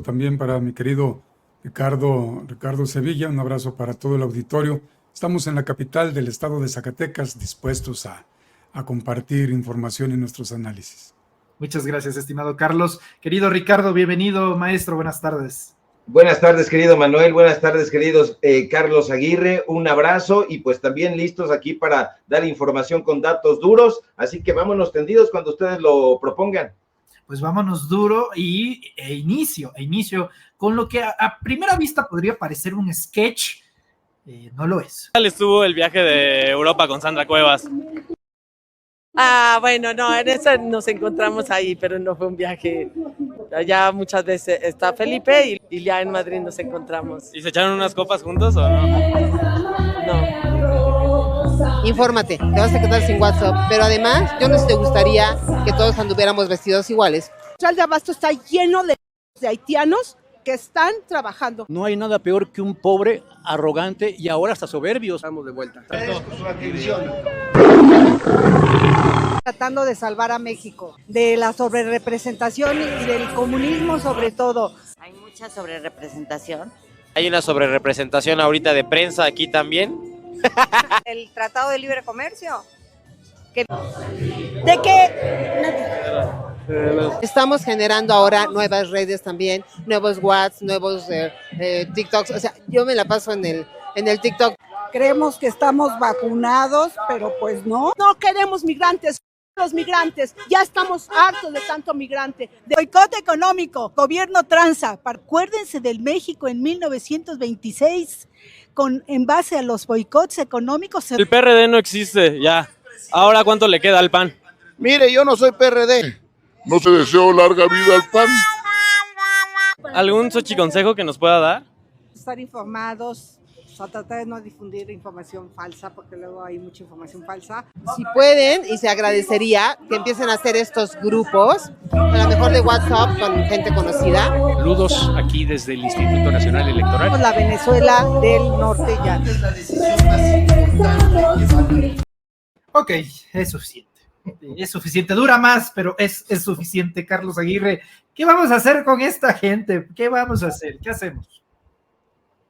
También para mi querido Ricardo Sevilla, un abrazo para todo el auditorio. Estamos en la capital del estado de Zacatecas, dispuestos a compartir información y nuestros análisis. Muchas gracias, estimado Carlos. Querido Ricardo, bienvenido, maestro, buenas tardes. Buenas tardes, querido Manuel, buenas tardes, queridos Carlos Aguirre, un abrazo y pues también listos aquí para dar información con datos duros, así que vámonos tendidos cuando ustedes lo propongan. Pues vámonos duro e inicio con lo que a primera vista podría parecer un sketch, no lo es. ¿Qué tal estuvo el viaje de Europa con Sandra Cuevas? Bueno, no, en eso nos encontramos ahí, pero no fue un viaje. Allá muchas veces está Felipe y ya en Madrid nos encontramos. ¿Y se echaron unas copas juntos o no? No. Infórmate, te vas a quedar sin WhatsApp, pero además, yo no sé si te gustaría que todos anduviéramos vestidos iguales. El de Abasto está lleno de haitianos que están trabajando. No hay nada peor que un pobre, arrogante y ahora hasta soberbio. Estamos de vuelta. Tratando de salvar a México, de la sobrerepresentación y del comunismo sobre todo. Hay mucha sobrerepresentación. Hay una sobrerepresentación ahorita de prensa aquí también. El Tratado de Libre Comercio. ¿De qué? Estamos generando ahora nuevas redes también, nuevos WhatsApp, nuevos TikToks. O sea, yo me la paso en el TikTok. Creemos que estamos vacunados, pero pues no. No queremos migrantes. Los migrantes, ya estamos hartos de tanto migrante, de boicot económico, gobierno tranza. Acuérdense del México en 1926, en base a los boicots económicos. El PRD no existe ya. Ahora, ¿cuánto le queda al PAN? Mire, yo no soy PRD. No se deseo larga vida al PAN. ¿Algún consejo que nos pueda dar? Estar informados. A tratar de no difundir información falsa, porque luego hay mucha información falsa. Si pueden, y se agradecería que empiecen a hacer estos grupos, a lo mejor de WhatsApp con gente conocida. Saludos aquí desde el Instituto Nacional Electoral. La Venezuela del Norte ya. Ok, es suficiente. Es suficiente, dura más, pero es suficiente, Carlos Aguirre. ¿Qué vamos a hacer con esta gente? ¿Qué vamos a hacer? ¿Qué hacemos?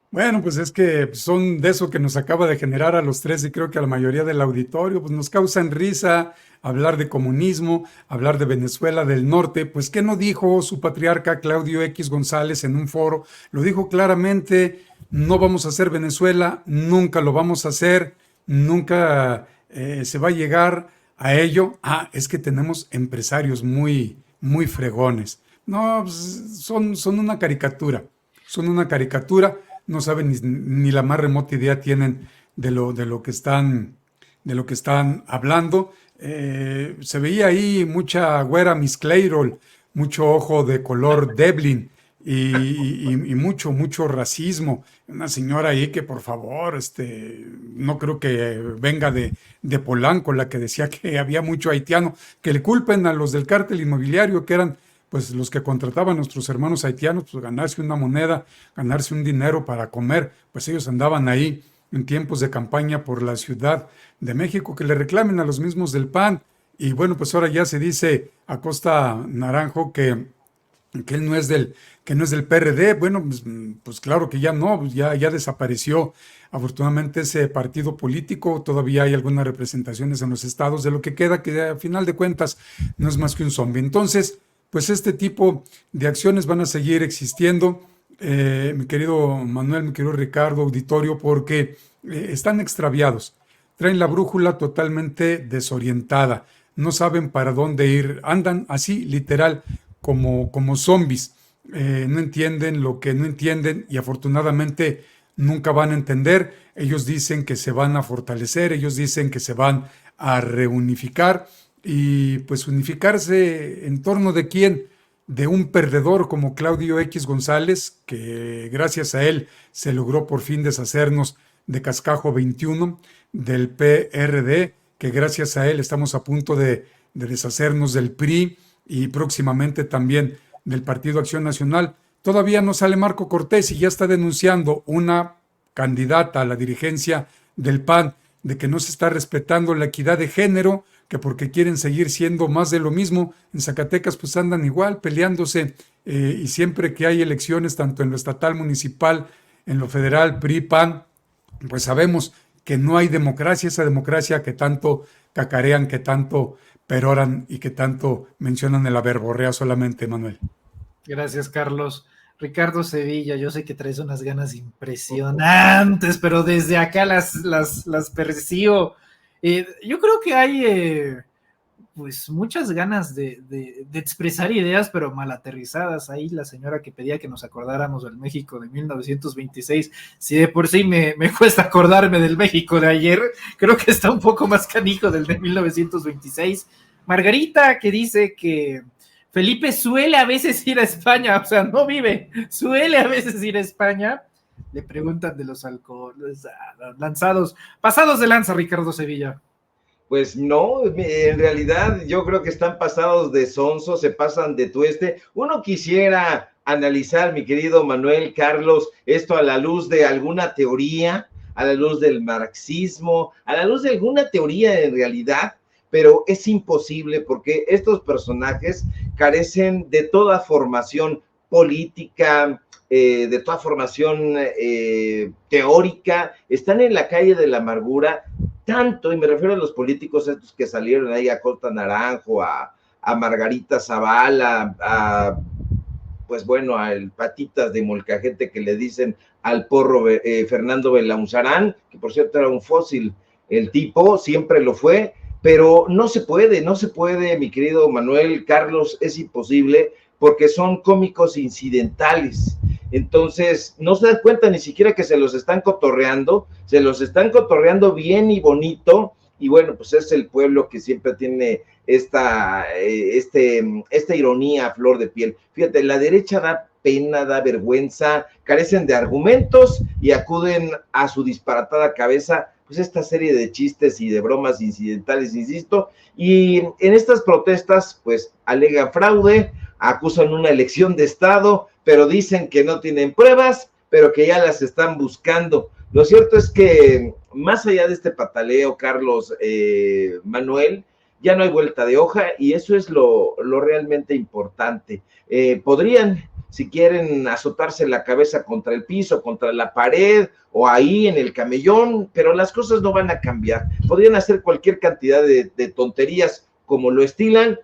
Bueno, pues es que son de eso que nos acaba de generar a los tres y creo que a la mayoría del auditorio, pues nos causan risa hablar de comunismo, hablar de Venezuela del Norte. Pues ¿qué no dijo su patriarca Claudio X González en un foro? Lo dijo claramente: no vamos a hacer Venezuela, nunca lo vamos a hacer, nunca se va a llegar a ello. Es que tenemos empresarios muy fregones. No, pues son una caricatura, no saben ni la más remota idea tienen de lo que están hablando. Se veía ahí mucha güera Miss Clairol, mucho ojo de color Devlin y mucho racismo. Una señora ahí que, por favor, no creo que venga de Polanco, la que decía que había mucho haitiano, que le culpen a los del cártel inmobiliario, que eran pues los que contrataban a nuestros hermanos haitianos, pues ganarse una moneda, ganarse un dinero para comer. Pues ellos andaban ahí en tiempos de campaña por la Ciudad de México, que le reclamen a los mismos del PAN. Y bueno, pues ahora ya se dice Acosta Naranjo que él no es del PRD. Bueno, pues claro que ya no, ya desapareció afortunadamente ese partido político. Todavía hay algunas representaciones en los estados de lo que queda, que a final de cuentas no es más que un zombie. Entonces, pues este tipo de acciones van a seguir existiendo, mi querido Manuel, mi querido Ricardo, auditorio, porque están extraviados, traen la brújula totalmente desorientada, no saben para dónde ir, andan así literal como zombies, no entienden lo que no entienden y afortunadamente nunca van a entender. Ellos dicen que se van a fortalecer, ellos dicen que se van a reunificar. Y pues unificarse en torno de quién, de un perdedor como Claudio X González, que gracias a él se logró por fin deshacernos de Cascajo 21, del PRD, que gracias a él estamos a punto de deshacernos del PRI y próximamente también del Partido Acción Nacional. Todavía no sale Marco Cortés y ya está denunciando una candidata a la dirigencia del PAN de que no se está respetando la equidad de género que porque quieren seguir siendo más de lo mismo. En Zacatecas pues andan igual, peleándose, y siempre que hay elecciones, tanto en lo estatal, municipal, en lo federal, PRI, PAN, pues sabemos que no hay democracia, esa democracia que tanto cacarean, que tanto peroran y que tanto mencionan en la verborrea solamente, Manuel. Gracias, Carlos. Ricardo Sevilla, yo sé que traes unas ganas impresionantes, pero desde acá las percibo. Yo creo que hay pues muchas ganas de expresar ideas, pero mal aterrizadas. Ahí la señora que pedía que nos acordáramos del México de 1926, si de por sí me cuesta acordarme del México de ayer, creo que está un poco más canijo del de 1926. Margarita, que dice que Felipe suele a veces ir a España, o sea, no vive, suele a veces ir a España. Le preguntan de los alcoholes lanzados, pasados de lanza, Ricardo Sevilla. Pues no, en realidad yo creo que están pasados de sonso, se pasan de tueste. Uno quisiera analizar, mi querido Manuel, Carlos, esto a la luz de alguna teoría, a la luz del marxismo, a la luz de alguna teoría en realidad, pero es imposible porque estos personajes carecen de toda formación política, de toda formación teórica, están en la calle de la amargura, tanto, y me refiero a los políticos estos que salieron ahí, a Costa Naranjo, a Margarita Zavala, pues bueno, al Patitas de Molcajete que le dicen al porro Fernando Belaunzarán, que por cierto era un fósil, el tipo siempre lo fue, pero no se puede, mi querido Manuel, Carlos, es imposible, porque son cómicos incidentales. Entonces, no se dan cuenta ni siquiera que se los están cotorreando bien y bonito, y bueno, pues es el pueblo que siempre tiene esta ironía a flor de piel. Fíjate, la derecha da pena, da vergüenza, carecen de argumentos y acuden a su disparatada cabeza, pues esta serie de chistes y de bromas incidentales, insisto, y en estas protestas, pues alegan fraude, acusan una elección de Estado, pero dicen que no tienen pruebas, pero que ya las están buscando. Lo cierto es que, más allá de este pataleo, Carlos, Manuel, ya no hay vuelta de hoja, y eso es lo realmente importante. Podrían, si quieren, azotarse la cabeza contra el piso, contra la pared, o ahí en el camellón, pero las cosas no van a cambiar. Podrían hacer cualquier cantidad de tonterías como lo estilan,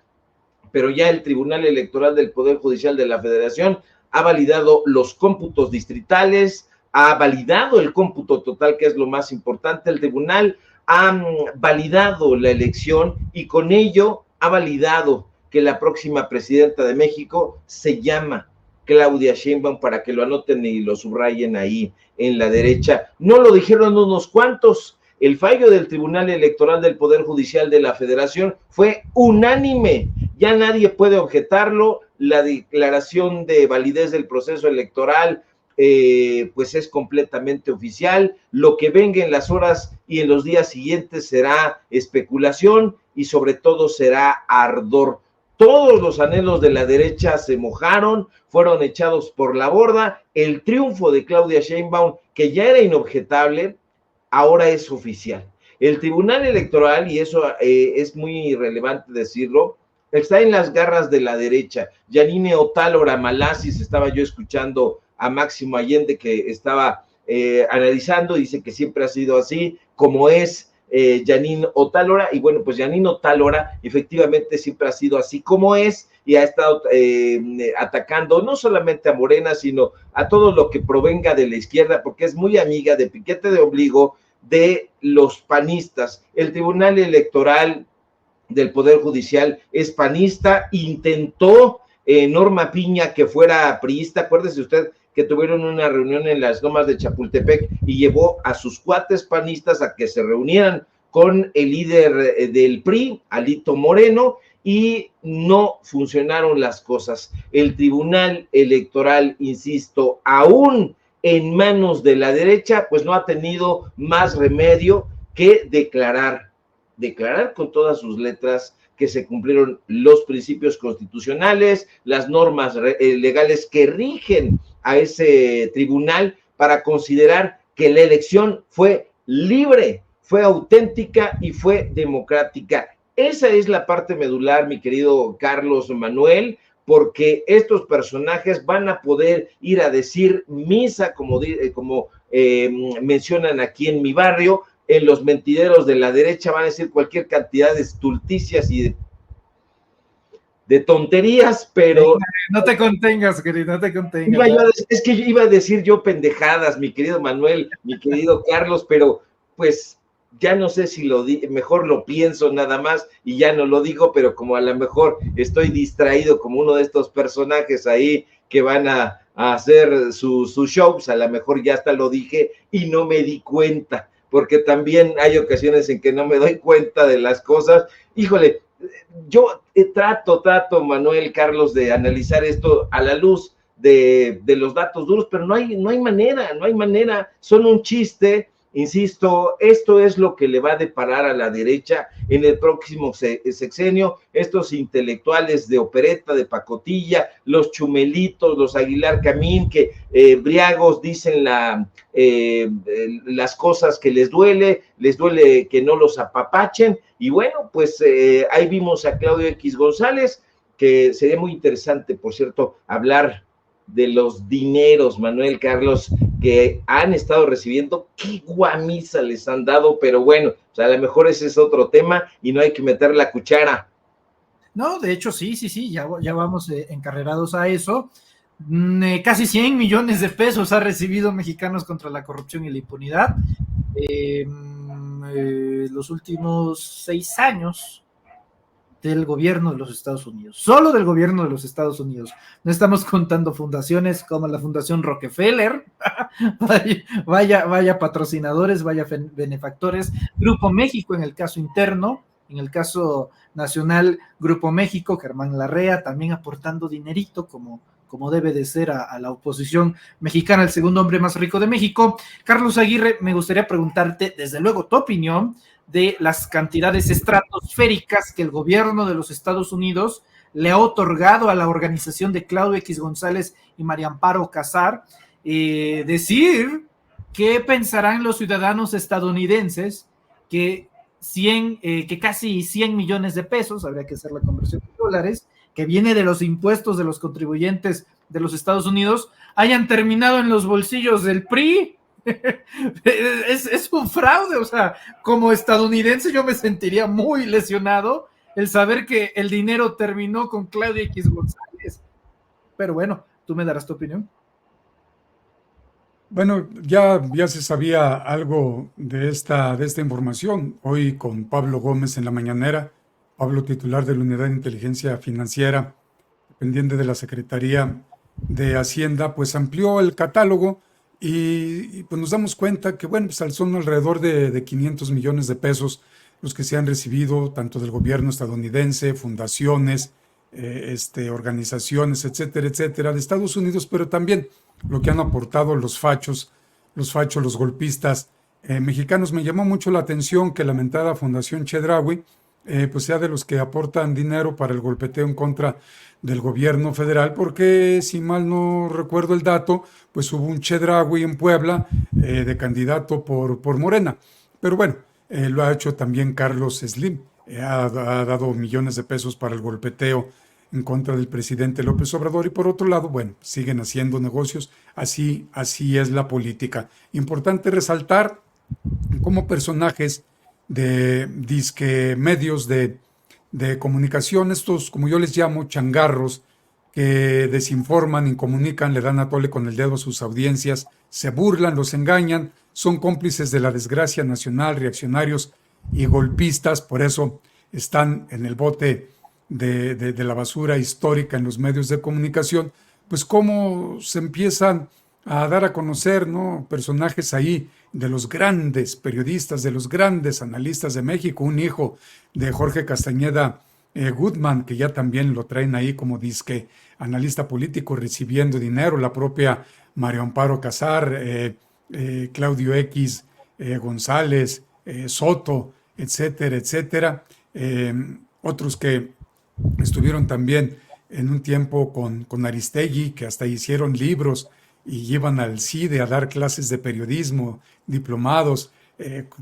pero ya el Tribunal Electoral del Poder Judicial de la Federación ha validado los cómputos distritales, ha validado el cómputo total, que es lo más importante. El tribunal ha validado la elección y con ello ha validado que la próxima presidenta de México se llama Claudia Sheinbaum, para que lo anoten y lo subrayen ahí en la derecha. No lo dijeron unos cuantos. El fallo del Tribunal Electoral del Poder Judicial de la Federación fue unánime. Ya nadie puede objetarlo. La declaración de validez del proceso electoral pues es completamente oficial. Lo que venga en las horas y en los días siguientes será especulación y sobre todo será ardor. Todos los anhelos de la derecha se mojaron, fueron echados por la borda. El triunfo de Claudia Sheinbaum, que ya era inobjetable, ahora es oficial. El Tribunal Electoral, y eso es muy relevante decirlo, está en las garras de la derecha. Yanine Otálora Malasis, estaba yo escuchando a Máximo Allende que estaba analizando, dice que siempre ha sido así, como es Yanine Otálora, y bueno, pues Yanine Otálora efectivamente siempre ha sido así como es, y ha estado atacando no solamente a Morena, sino a todo lo que provenga de la izquierda, porque es muy amiga de piquete de ombligo de los panistas. El Tribunal Electoral del Poder Judicial es panista, intentó Norma Piña que fuera priista, acuérdese usted que tuvieron una reunión en las Lomas de Chapultepec y llevó a sus cuates panistas a que se reunieran con el líder del PRI, Alito Moreno, y no funcionaron las cosas. El Tribunal Electoral, insisto, aún en manos de la derecha, pues no ha tenido más remedio que declarar con todas sus letras que se cumplieron los principios constitucionales, las normas legales que rigen a ese tribunal, para considerar que la elección fue libre, fue auténtica y fue democrática. Esa es la parte medular, mi querido Carlos Manuel, porque estos personajes van a poder ir a decir misa, como mencionan aquí en mi barrio. En los mentideros de la derecha van a decir cualquier cantidad de estulticias y de tonterías, pero... No te contengas, querido, no te contengas. Es que iba a decir yo pendejadas, mi querido Manuel, mi querido Carlos, pero pues ya no sé si mejor lo pienso nada más y ya no lo digo, pero como a lo mejor estoy distraído como uno de estos personajes ahí que van a hacer sus shows, a lo mejor ya hasta lo dije y no me di cuenta, porque también hay ocasiones en que no me doy cuenta de las cosas. Híjole, yo trato, Manuel, Carlos, de analizar esto a la luz de los datos duros, pero no hay manera, son un chiste. Insisto, esto es lo que le va a deparar a la derecha en el próximo sexenio, estos intelectuales de opereta, de pacotilla, los Chumelitos, los Aguilar Camín, que briagos dicen las cosas que les duele que no los apapachen, y bueno, pues ahí vimos a Claudio X González, que sería muy interesante, por cierto, hablar de los dineros, Manuel, Carlos, que han estado recibiendo. Qué guamisa les han dado, pero bueno, o sea, a lo mejor ese es otro tema y no hay que meter la cuchara. No, de hecho sí, ya vamos encarrerados a eso. Casi 100 millones de pesos ha recibido Mexicanos contra la Corrupción y la Impunidad los últimos 6 años del gobierno de los Estados Unidos, solo del gobierno de los Estados Unidos. No estamos contando fundaciones como la Fundación Rockefeller, vaya patrocinadores, vaya benefactores, Grupo México en el caso interno, en el caso nacional, Grupo México, Germán Larrea, también aportando dinerito como debe de ser a la oposición mexicana, el segundo hombre más rico de México. Carlos Aguirre, me gustaría preguntarte, desde luego, tu opinión de las cantidades estratosféricas que el gobierno de los Estados Unidos le ha otorgado a la organización de Claudio X González y María Amparo Casar. Decir qué pensarán los ciudadanos estadounidenses que casi 100 millones de pesos, habría que hacer la conversión en dólares, que viene de los impuestos de los contribuyentes de los Estados Unidos, hayan terminado en los bolsillos del PRI. Es un fraude. O sea, como estadounidense yo me sentiría muy lesionado el saber que el dinero terminó con Claudio X González, pero bueno, tú me darás tu opinión. Bueno, ya se sabía algo de esta información hoy con Pablo Gómez en la mañanera. Pablo, titular de la Unidad de Inteligencia Financiera, dependiente de la Secretaría de Hacienda, pues amplió el catálogo y pues nos damos cuenta que, bueno, pues son alrededor de 500 millones de pesos los que se han recibido tanto del gobierno estadounidense, fundaciones, organizaciones, etcétera, etcétera, de Estados Unidos, pero también lo que han aportado los fachos, los golpistas mexicanos. Me llamó mucho la atención que la mentada Fundación Chedraui pues sea de los que aportan dinero para el golpeteo en contra del gobierno federal, porque si mal no recuerdo el dato, pues hubo un Chedraui en Puebla de candidato por Morena. Pero bueno, lo ha hecho también Carlos Slim, ha dado millones de pesos para el golpeteo en contra del presidente López Obrador, y por otro lado, bueno, siguen haciendo negocios, así es la política. Importante resaltar como personajes de disque medios de comunicación, estos, como yo les llamo, changarros, que desinforman, incomunican, le dan a tole con el dedo a sus audiencias, se burlan, los engañan, son cómplices de la desgracia nacional, reaccionarios y golpistas, por eso están en el bote de la basura histórica en los medios de comunicación. Pues cómo se empiezan a dar a conocer, ¿no?, personajes ahí de los grandes periodistas, de los grandes analistas de México, un hijo de Jorge Castañeda Goodman, que ya también lo traen ahí como disque analista político recibiendo dinero, la propia María Amparo Casar, Claudio X González, Soto, etcétera, etcétera. Otros que estuvieron también en un tiempo con Aristegui, que hasta hicieron libros y iban al CIDE a dar clases de periodismo, diplomados,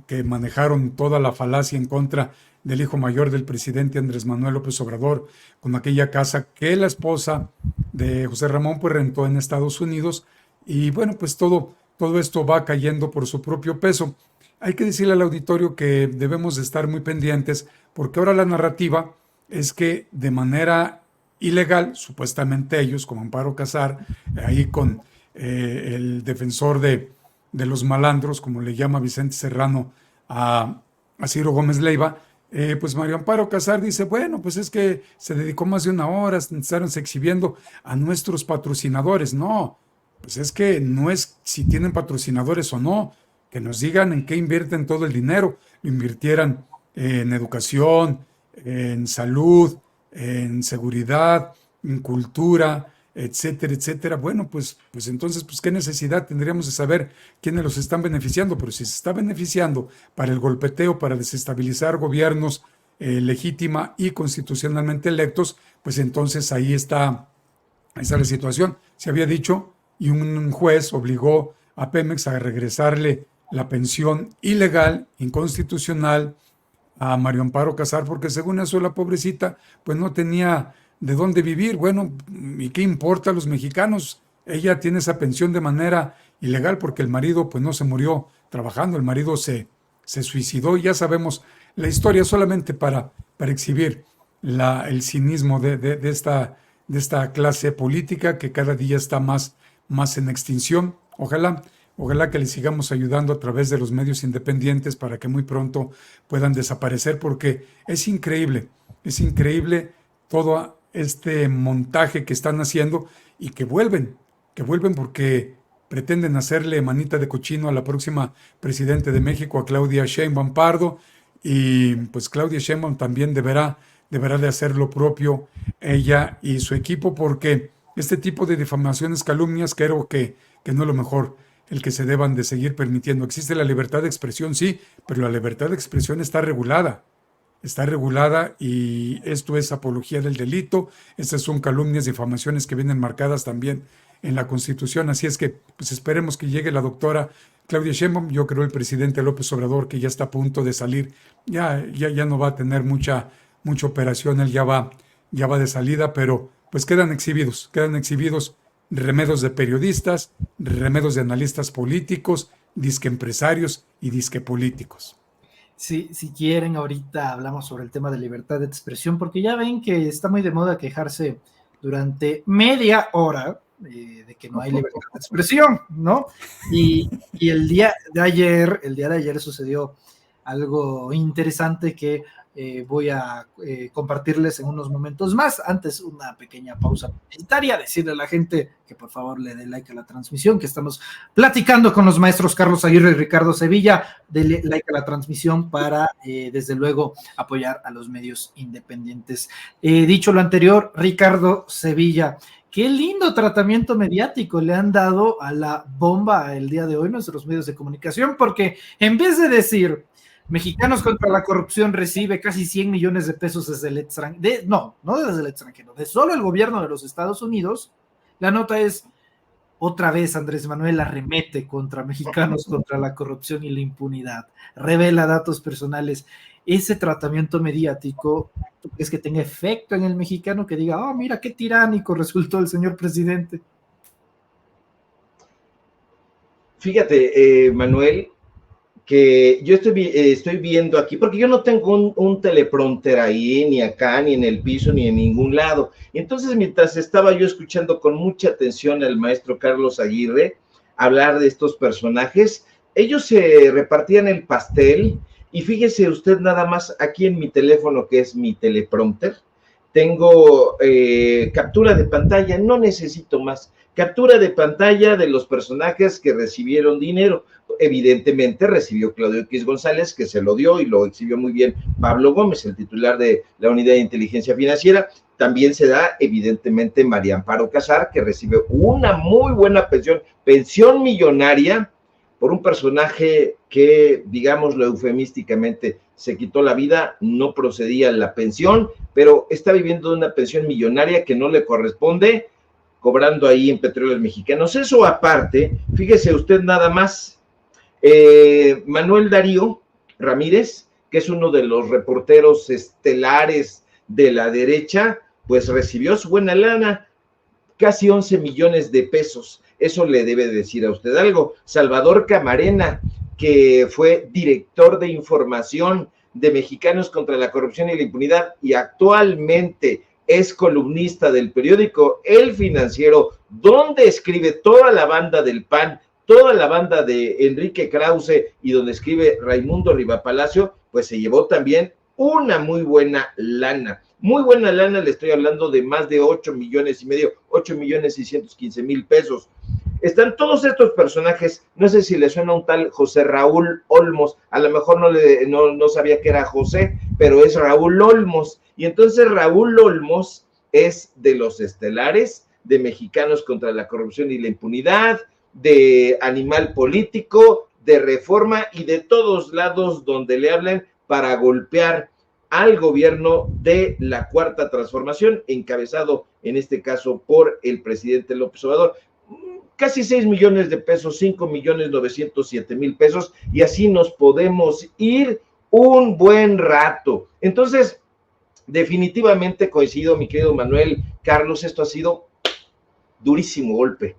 que manejaron toda la falacia en contra del hijo mayor del presidente Andrés Manuel López Obrador, con aquella casa que la esposa de José Ramón pues rentó en Estados Unidos, y bueno, pues todo esto va cayendo por su propio peso. Hay que decirle al auditorio que debemos de estar muy pendientes, porque ahora la narrativa es que de manera ilegal, supuestamente ellos, como Amparo Casar, ahí con el defensor de los malandros, como le llama Vicente Serrano a Ciro Gómez Leiva, pues Mario Amparo Casar dice, bueno, pues es que se dedicó más de una hora, estaron exhibiendo a nuestros patrocinadores. No, pues es que no es si tienen patrocinadores o no, que nos digan en qué invierten todo el dinero. Lo invirtieran en educación, en salud, en seguridad, en cultura, etcétera, etcétera. Bueno, pues entonces, pues qué necesidad tendríamos de saber quiénes los están beneficiando, pero si se está beneficiando para el golpeteo, para desestabilizar gobiernos legítima y constitucionalmente electos, pues entonces ahí está la situación. Se había dicho, y un juez obligó a Pemex a regresarle la pensión ilegal, inconstitucional, a Mario Amparo Casar, porque según eso la pobrecita pues no tenía de dónde vivir. Bueno, ¿y qué importa a los mexicanos? Ella tiene esa pensión de manera ilegal porque el marido pues no se murió trabajando, el marido se suicidó, y ya sabemos la historia, solamente para exhibir el cinismo de esta clase política que cada día está más en extinción. Ojalá que les sigamos ayudando a través de los medios independientes para que muy pronto puedan desaparecer, porque es increíble todo este montaje que están haciendo, y que vuelven porque pretenden hacerle manita de cochino a la próxima presidente de México, a Claudia Sheinbaum Pardo, y pues Claudia Sheinbaum también deberá de hacer lo propio, ella y su equipo, porque este tipo de difamaciones, calumnias, creo que no es lo mejor el que se deban de seguir permitiendo. Existe la libertad de expresión, sí, pero la libertad de expresión está regulada, y esto es apología del delito. Estas son calumnias, difamaciones que vienen marcadas también en la Constitución. Así es que pues esperemos que llegue la doctora Claudia Sheinbaum. Yo creo el presidente López Obrador, que ya está a punto de salir, ya no va a tener mucha operación, él ya va de salida, pero pues quedan exhibidos remedos de periodistas, remedos de analistas políticos, disque empresarios y disque políticos. Sí, si quieren, ahorita hablamos sobre el tema de libertad de expresión, porque ya ven que está muy de moda quejarse durante media hora de que no hay libertad de expresión, ¿no? Y el día de ayer sucedió algo interesante que voy a compartirles en unos momentos más. Antes, una pequeña pausa publicitaria, decirle a la gente que por favor le dé like a la transmisión, que estamos platicando con los maestros Carlos Aguirre y Ricardo Sevilla. Dele like a la transmisión para, desde luego, apoyar a los medios independientes. Dicho lo anterior, Ricardo Sevilla, qué lindo tratamiento mediático le han dado a la bomba el día de hoy nuestros medios de comunicación, porque en vez de decir Mexicanos contra la corrupción recibe casi 100 millones de pesos desde el extranjero, no desde el extranjero, de solo el gobierno de los Estados Unidos, la nota es: otra vez Andrés Manuel arremete contra mexicanos contra la corrupción y la impunidad, revela datos personales. Ese tratamiento mediático, ¿tú crees que tenga efecto en el mexicano que diga, oh, mira qué tiránico resultó el señor presidente? Fíjate, Manuel, que yo estoy viendo aquí, porque yo no tengo un teleprompter ahí, ni acá, ni en el piso, ni en ningún lado. Entonces, mientras estaba yo escuchando con mucha atención al maestro Carlos Aguirre hablar de estos personajes, ellos se repartían el pastel, y fíjese usted nada más, aquí en mi teléfono, que es mi teleprompter, tengo captura de pantalla, no necesito más. Captura de pantalla de los personajes que recibieron dinero. Evidentemente recibió Claudio X González, que se lo dio y lo exhibió muy bien Pablo Gómez, el titular de la Unidad de Inteligencia Financiera. También se da, evidentemente, María Amparo Casar, que recibe una muy buena pensión millonaria, por un personaje que, digámoslo eufemísticamente, se quitó la vida, no procedía la pensión, pero está viviendo de una pensión millonaria que no le corresponde, cobrando ahí en Petróleos Mexicanos. Eso aparte, fíjese usted nada más, Manuel Darío Ramírez, que es uno de los reporteros estelares de la derecha, pues recibió su buena lana, casi 11 millones de pesos. Eso le debe decir a usted algo. Salvador Camarena, que fue director de información de Mexicanos contra la Corrupción y la Impunidad y actualmente es columnista del periódico El Financiero, donde escribe toda la banda del PAN, toda la banda de Enrique Krause y donde escribe Raimundo Rivapalacio, pues se llevó también una muy buena lana. Muy buena lana, le estoy hablando de más de 8 millones y medio, 8,615,000 pesos. Están todos estos personajes, no sé si le suena un tal José Raúl Olmos, a lo mejor no sabía que era José, pero es Raúl Olmos, y entonces Raúl Olmos es de los estelares, de Mexicanos contra la Corrupción y la Impunidad, de Animal Político, de Reforma y de todos lados donde le hablen para golpear al gobierno de la Cuarta Transformación, encabezado en este caso por el presidente López Obrador. Casi 6 millones de pesos, 5,907,000 pesos, y así nos podemos ir un buen rato. Entonces, definitivamente coincido, mi querido Manuel, Carlos, esto ha sido durísimo golpe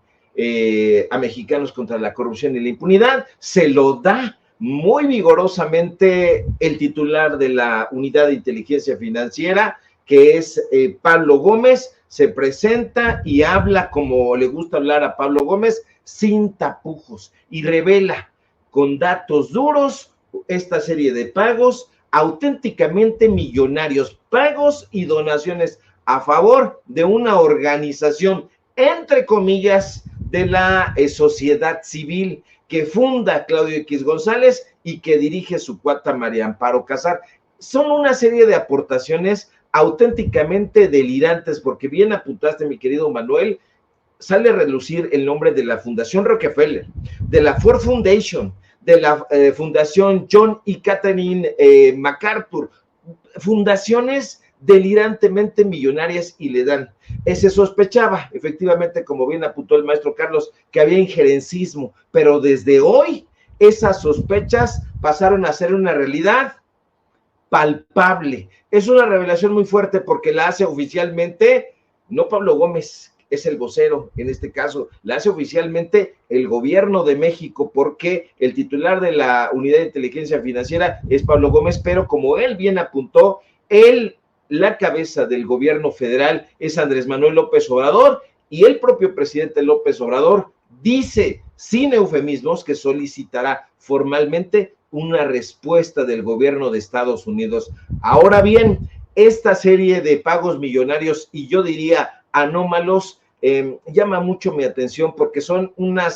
a Mexicanos contra la Corrupción y la Impunidad. Se lo da muy vigorosamente el titular de la Unidad de Inteligencia Financiera, que es Pablo Gómez. Se presenta y habla como le gusta hablar a Pablo Gómez, sin tapujos, y revela con datos duros esta serie de pagos auténticamente millonarios, pagos y donaciones a favor de una organización, entre comillas, de la sociedad civil que funda Claudio X González y que dirige su cuata María Amparo Casar. Son una serie de aportaciones auténticamente delirantes, porque bien apuntaste, mi querido Manuel, sale a relucir el nombre de la Fundación Rockefeller, de la Ford Foundation, de la Fundación John y Catherine MacArthur, fundaciones delirantemente millonarias, y le dan. Se sospechaba, efectivamente, como bien apuntó el maestro Carlos, que había injerencismo, pero desde hoy esas sospechas pasaron a ser una realidad palpable. Es una revelación muy fuerte porque la hace oficialmente, no Pablo Gómez, es el vocero en este caso, la hace oficialmente el gobierno de México, porque el titular de la Unidad de Inteligencia Financiera es Pablo Gómez, pero como él bien apuntó, la cabeza del gobierno federal es Andrés Manuel López Obrador, y el propio presidente López Obrador dice, sin eufemismos, que solicitará formalmente una respuesta del gobierno de Estados Unidos. Ahora bien, esta serie de pagos millonarios, y yo diría anómalos, llama mucho mi atención porque son una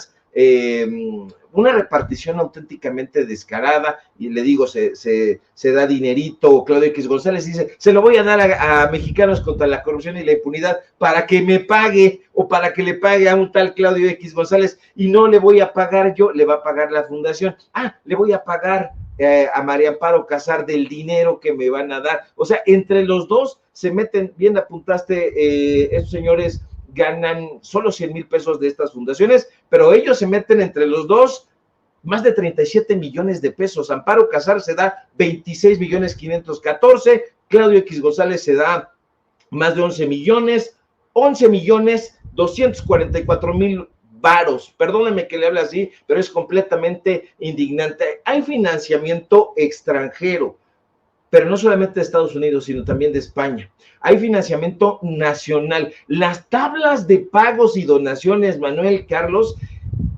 repartición auténticamente descarada, y le digo, se da dinerito. Claudio X González dice, se lo voy a dar a Mexicanos contra la Corrupción y la Impunidad para que me pague, o para que le pague a un tal Claudio X González, y no le voy a pagar yo, le va a pagar la fundación. Le voy a pagar a María Amparo Casar del dinero que me van a dar. O sea, entre los dos se meten, bien apuntaste, estos señores ganan solo 100,000 pesos de estas fundaciones, pero ellos se meten entre los dos más de 37 millones de pesos. Amparo Casar se da 26,514,000, Claudio X González se da más de 11 millones 244,000 varos. Perdónenme que le hable así, pero es completamente indignante. Hay financiamiento extranjero, pero no solamente de Estados Unidos, sino también de España. Hay financiamiento nacional. Las tablas de pagos y donaciones, Manuel, Carlos,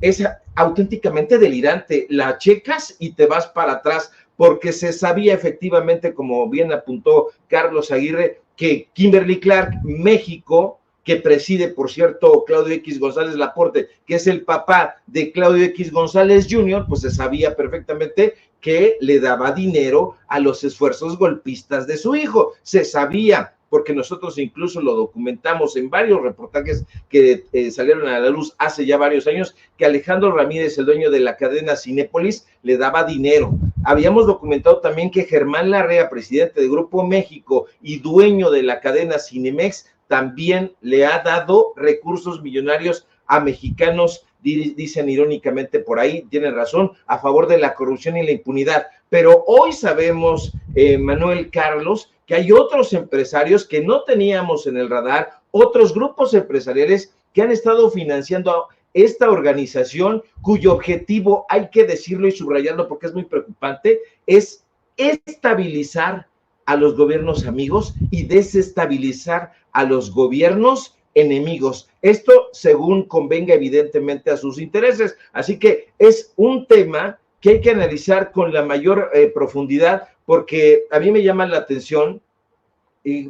es auténticamente delirante. La checas y te vas para atrás, porque se sabía efectivamente, como bien apuntó Carlos Aguirre, que Kimberly Clark, México, que preside, por cierto, Claudio X González Laporte, que es el papá de Claudio X González Jr., pues se sabía perfectamente que le daba dinero a los esfuerzos golpistas de su hijo. Se sabía, porque nosotros incluso lo documentamos en varios reportajes que salieron a la luz hace ya varios años, que Alejandro Ramírez, el dueño de la cadena Cinépolis, le daba dinero. Habíamos documentado también que Germán Larrea, presidente de Grupo México y dueño de la cadena Cinemex, también le ha dado recursos millonarios a Mexicanos dicen irónicamente por ahí, tienen razón, a favor de la corrupción y la impunidad. Pero hoy sabemos, Manuel, Carlos, que hay otros empresarios que no teníamos en el radar, otros grupos empresariales que han estado financiando esta organización, cuyo objetivo, hay que decirlo y subrayarlo porque es muy preocupante, es estabilizar a los gobiernos amigos y desestabilizar a los gobiernos enemigos. Esto según convenga evidentemente a sus intereses. Así que es un tema que hay que analizar con la mayor profundidad, porque a mí me llaman la atención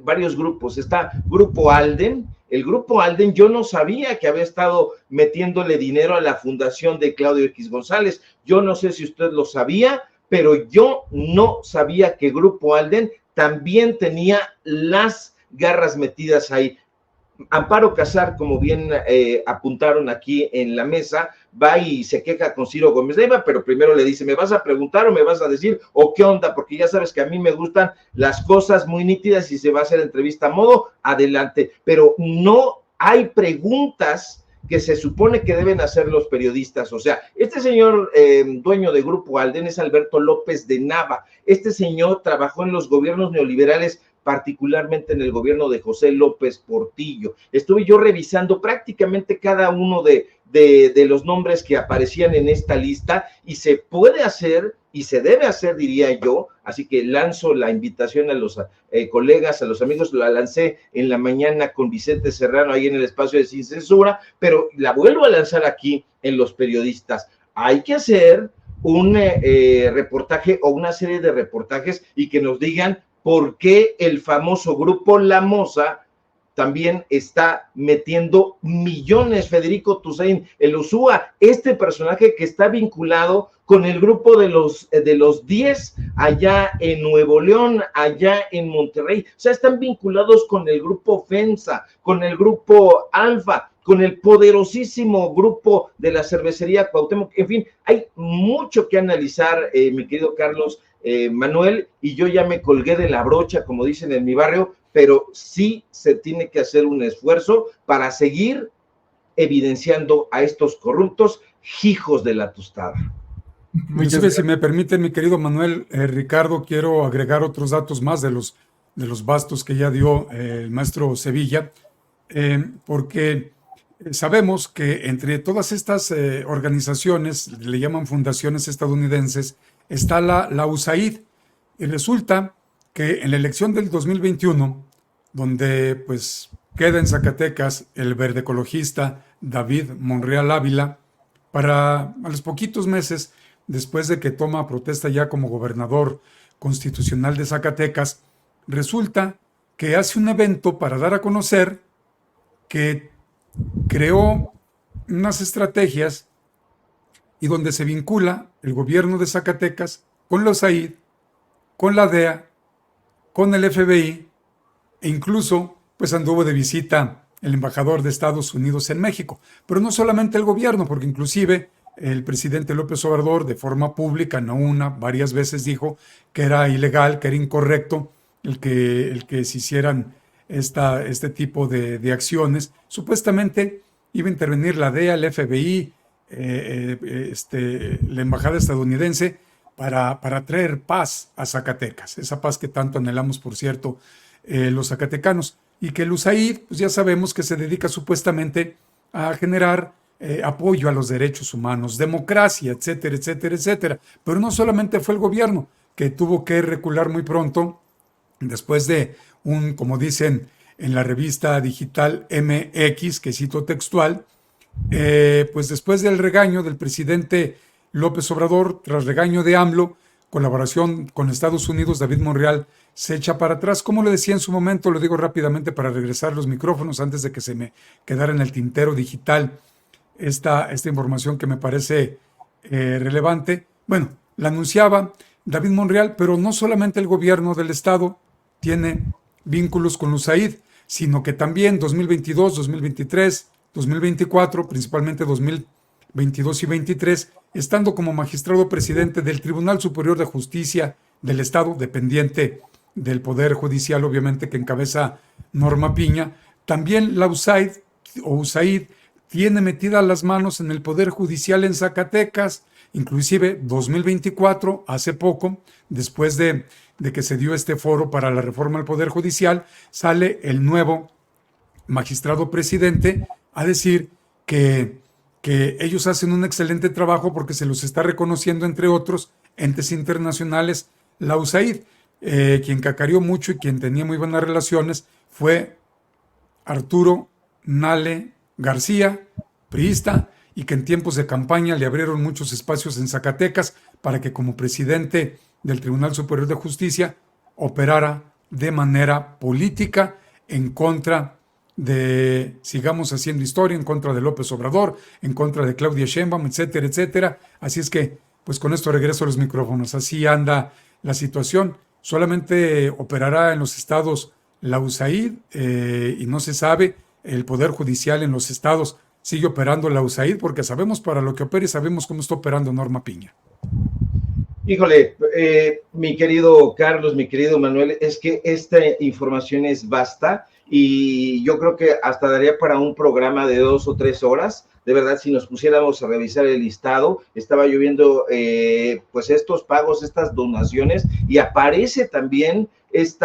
varios grupos. Está Grupo Alden. El Grupo Alden, yo no sabía que había estado metiéndole dinero a la fundación de Claudio X González. Yo no sé si usted lo sabía, pero yo no sabía que Grupo Alden también tenía las garras metidas ahí. Amparo Casar, como bien apuntaron aquí en la mesa, va y se queja con Ciro Gómez Leiva, pero primero le dice, ¿me vas a preguntar o me vas a decir o qué onda? Porque ya sabes que a mí me gustan las cosas muy nítidas y se va a hacer entrevista a modo, adelante. Pero no hay preguntas que se supone que deben hacer los periodistas. O sea, este señor dueño de Grupo Alden es Alberto López de Nava. Este señor trabajó en los gobiernos neoliberales, particularmente en el gobierno de José López Portillo. Estuve yo revisando prácticamente cada uno de los nombres que aparecían en esta lista y se puede hacer y se debe hacer, diría yo, así que lanzo la invitación a los colegas, a los amigos, la lancé en la mañana con Vicente Serrano ahí en el espacio de Sin Censura, pero la vuelvo a lanzar aquí en Los Periodistas. Hay que hacer un reportaje o una serie de reportajes y que nos digan por qué el famoso grupo La Moza también está metiendo millones. Federico Toussaint El Ursúa, este personaje que está vinculado con el grupo de los 10 allá en Nuevo León, allá en Monterrey, o sea, están vinculados con el grupo FEMSA, con el grupo Alfa, con el poderosísimo grupo de la cervecería Cuauhtémoc. En fin, hay mucho que analizar, mi querido Carlos, Manuel, y yo ya me colgué de la brocha, como dicen en mi barrio, pero sí se tiene que hacer un esfuerzo para seguir evidenciando a estos corruptos hijos de la tostada. Inclusive, si me permite, mi querido Manuel, Ricardo, quiero agregar otros datos más de los bastos que ya dio el maestro Sevilla, porque sabemos que entre todas estas organizaciones, le llaman fundaciones estadounidenses, está la USAID, y resulta que en la elección del 2021, donde pues queda en Zacatecas el verde ecologista David Monreal Ávila, a los poquitos meses después de que toma protesta ya como gobernador constitucional de Zacatecas, resulta que hace un evento para dar a conocer que creó unas estrategias y donde se vincula el gobierno de Zacatecas con la USAID, con la DEA, con el FBI, e incluso pues anduvo de visita el embajador de Estados Unidos en México. Pero no solamente el gobierno, porque inclusive el presidente López Obrador de forma pública, no una, varias veces dijo que era ilegal, que era incorrecto el que se hicieran este tipo de acciones. Supuestamente iba a intervenir la DEA, el FBI, la embajada estadounidense para traer paz a Zacatecas, esa paz que tanto anhelamos, por cierto, los zacatecanos, y que el USAID, pues ya sabemos que se dedica supuestamente a generar apoyo a los derechos humanos, democracia, etcétera, etcétera, etcétera. Pero no solamente fue el gobierno que tuvo que recular muy pronto, después de como dicen en la revista digital MX, que cito textual, pues después del regaño del presidente López Obrador, tras regaño de AMLO, colaboración con Estados Unidos, David Monreal se echa para atrás. Como le decía en su momento, lo digo rápidamente para regresar los micrófonos antes de que se me quedara en el tintero digital esta información que me parece relevante. Bueno, la anunciaba David Monreal, pero no solamente el gobierno del estado tiene vínculos con USAID, sino que también 2022, 2023, 2024, principalmente 2022 y 23, estando como magistrado presidente del Tribunal Superior de Justicia del Estado, dependiente del Poder Judicial, obviamente, que encabeza Norma Piña, también la USAID tiene metidas las manos en el Poder Judicial en Zacatecas, inclusive 2024, hace poco, después de que se dio este foro para la reforma al Poder Judicial, sale el nuevo magistrado presidente a decir que ellos hacen un excelente trabajo porque se los está reconociendo, entre otros entes internacionales, la USAID. Quien cacareó mucho y quien tenía muy buenas relaciones fue Arturo Nale García, priista, y que en tiempos de campaña le abrieron muchos espacios en Zacatecas para que como presidente del Tribunal Superior de Justicia operara de manera política en contra de Sigamos Haciendo Historia, en contra de López Obrador, en contra de Claudia Sheinbaum, etcétera, etcétera. Así es que, pues con esto regreso a los micrófonos. Así anda la situación. Solamente operará en los estados la USAID y no se sabe, el Poder Judicial en los estados sigue operando la USAID porque sabemos para lo que opera y sabemos cómo está operando Norma Piña. Híjole, mi querido Carlos, mi querido Manuel, es que esta información es vasta y yo creo que hasta daría para un programa de 2 o 3 horas. De verdad, si nos pusiéramos a revisar el listado, estaba yo viendo pues estos pagos, estas donaciones, y aparece también este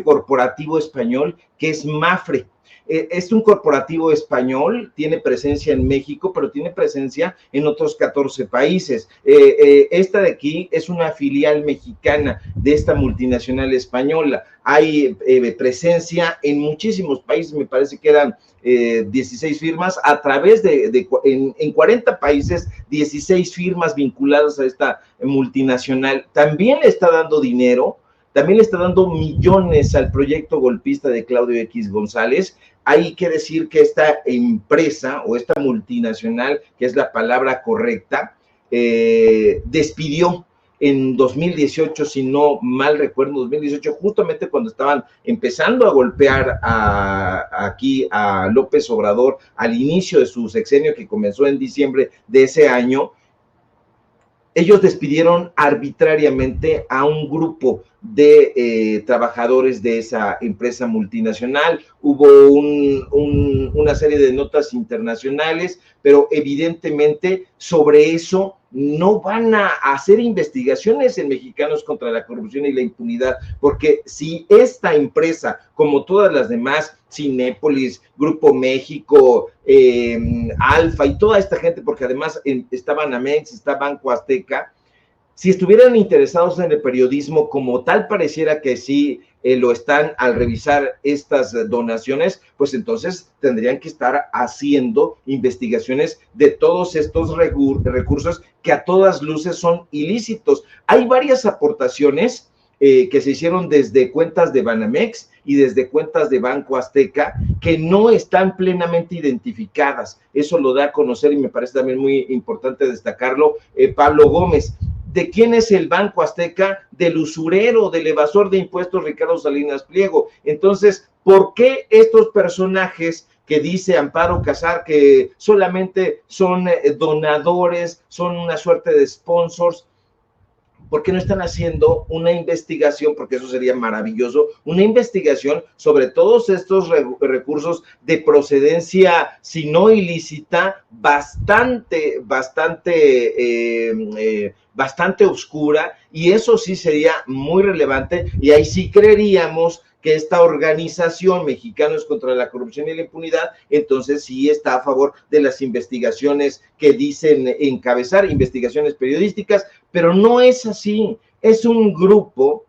corporativo español que es Mapfre. Es un corporativo español, tiene presencia en México, pero tiene presencia en otros 14 países. Esta de aquí es una filial mexicana de esta multinacional española. Hay presencia en muchísimos países, me parece que eran 16 firmas, a través en 40 países, 16 firmas vinculadas a esta multinacional. También le está dando dinero, también le está dando millones al proyecto golpista de Claudio X González. Hay que decir que esta empresa o esta multinacional, que es la palabra correcta, despidió en 2018, si no mal recuerdo, 2018, justamente cuando estaban empezando a golpear aquí a López Obrador al inicio de su sexenio, que comenzó en diciembre de ese año. Ellos despidieron arbitrariamente a un grupo de trabajadores de esa empresa multinacional. Hubo una serie de notas internacionales, pero evidentemente sobre eso no van a hacer investigaciones en Mexicanos contra la Corrupción y la Impunidad, porque si esta empresa, como todas las demás, Cinépolis, Grupo México, Alfa y toda esta gente, porque además está Banamex, está Banco Azteca, si estuvieran interesados en el periodismo como tal pareciera que sí lo están al revisar estas donaciones, pues entonces tendrían que estar haciendo investigaciones de todos estos recursos que a todas luces son ilícitos. Hay varias aportaciones que se hicieron desde cuentas de Banamex y desde cuentas de Banco Azteca que no están plenamente identificadas. Eso lo da a conocer y me parece también muy importante destacarlo Pablo Gómez. ¿De quién es el Banco Azteca? Del usurero, del evasor de impuestos Ricardo Salinas Pliego. Entonces, ¿por qué estos personajes que dice Amparo Casar que solamente son donadores, son una suerte de sponsors? ¿Por qué no están haciendo una investigación? Porque eso sería maravilloso, una investigación sobre todos estos recursos de procedencia, si no ilícita, bastante oscura, y eso sí sería muy relevante, y ahí sí creeríamos que esta organización Mexicanos contra la Corrupción y la Impunidad, entonces sí está a favor de las investigaciones que dicen encabezar, investigaciones periodísticas, pero no es así. Es un grupo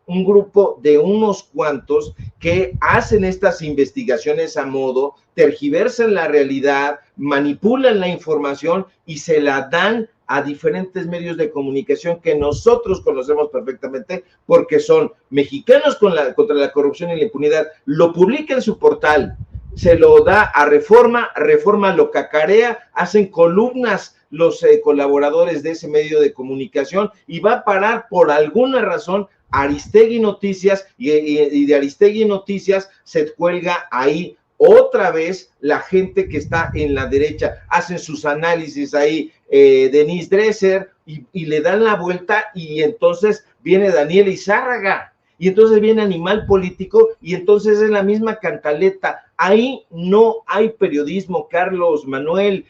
de unos cuantos que hacen estas investigaciones a modo, tergiversan la realidad, manipulan la información y se la dan a diferentes medios de comunicación que nosotros conocemos perfectamente porque son Mexicanos contra la Corrupción y la Impunidad. Lo publica en su portal, se lo da a Reforma, Reforma lo cacarea, hacen columnas los colaboradores de ese medio de comunicación y va a parar por alguna razón Aristegui Noticias y de Aristegui Noticias se cuelga ahí otra vez la gente que está en la derecha, hacen sus análisis ahí, Denise Dresser, y le dan la vuelta, y entonces viene Daniel Izárraga, y entonces viene Animal Político, y entonces es la misma cantaleta. Ahí no hay periodismo, Carlos, Manuel,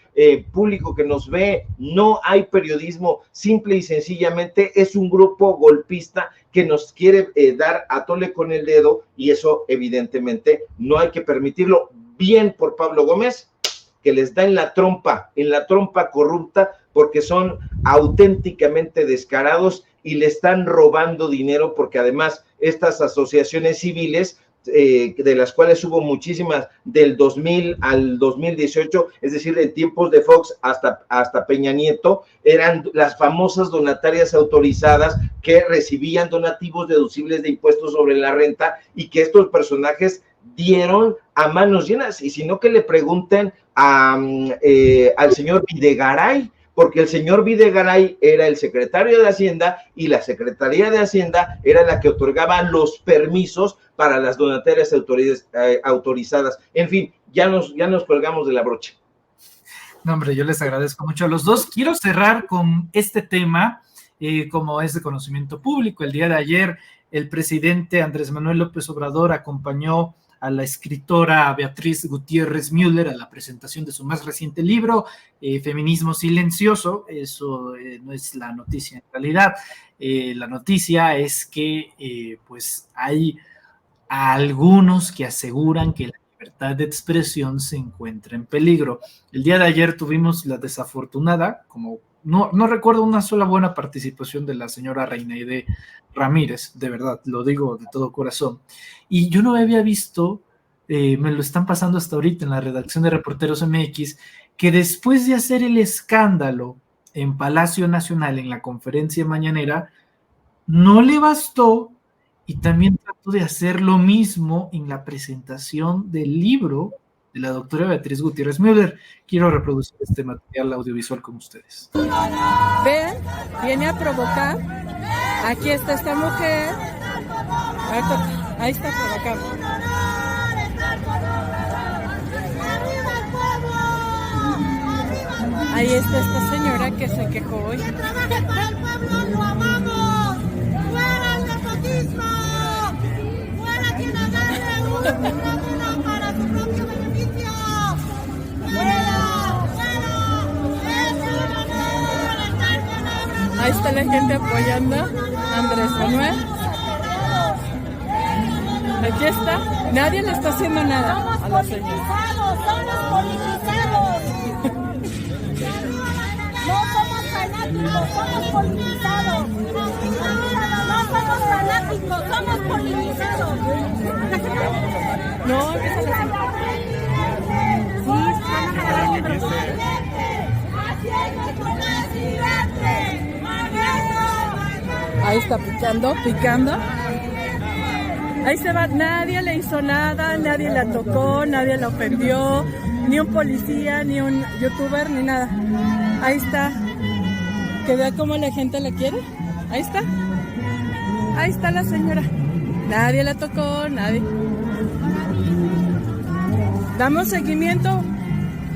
público que nos ve, no hay periodismo, simple y sencillamente es un grupo golpista que nos quiere dar a tole con el dedo, y eso evidentemente no hay que permitirlo. Bien por Pablo Gómez, que les da en la trompa corrupta, porque son auténticamente descarados y le están robando dinero, porque además estas asociaciones civiles, de las cuales hubo muchísimas del 2000 al 2018, es decir, en tiempos de Fox hasta Peña Nieto, eran las famosas donatarias autorizadas que recibían donativos deducibles de impuestos sobre la renta, y que estos personajes dieron a manos llenas. Y si no, que le pregunten al señor Videgaray, porque el señor Videgaray era el secretario de Hacienda, y la Secretaría de Hacienda era la que otorgaba los permisos para las donatarias autorizadas. En fin, ya nos colgamos de la brocha. No, hombre, yo les agradezco mucho a los dos. Quiero cerrar con este tema, como es de conocimiento público. El día de ayer, el presidente Andrés Manuel López Obrador acompañó a la escritora Beatriz Gutiérrez Müller a la presentación de su más reciente libro, Feminismo Silencioso. Eso no es la noticia en realidad. La noticia es que pues hay algunos que aseguran que la libertad de expresión se encuentra en peligro. El día de ayer tuvimos la desafortunada, como no recuerdo una sola buena participación de la señora Reinaide Ramírez, de verdad, lo digo de todo corazón. Y yo no había visto, me lo están pasando hasta ahorita en la redacción de Reporteros MX, que después de hacer el escándalo en Palacio Nacional, en la conferencia mañanera, no le bastó, y también trató de hacer lo mismo en la presentación del libro de la doctora Beatriz Gutiérrez Müller. Quiero reproducir este material audiovisual con ustedes. Vean, viene a provocar. Aquí está esta mujer. Ahí está provocando. Ahí está esta señora que se quejó hoy. ¡Que trabaje para el pueblo, lo amamos! ¡Fuera el nepotismo! ¡Fuera quien agarre un micrófono para su propio beneficio! ¡Fuera! ¡Fuera! Ahí está la gente apoyando a Andrés Manuel. Aquí está. Nadie le está haciendo nada a la señora. ¡Somos politizados! No somos fanáticos, somos politizados. No somos fanáticos, somos politizados. No, ahí está picando. Ahí se va, nadie le hizo nada, nadie la tocó, nadie la ofendió, ni un policía, ni un youtuber, ni nada. Ahí está. Que vea cómo la gente la quiere. Ahí está. Ahí está la señora. Nadie la tocó, nadie. Damos seguimiento.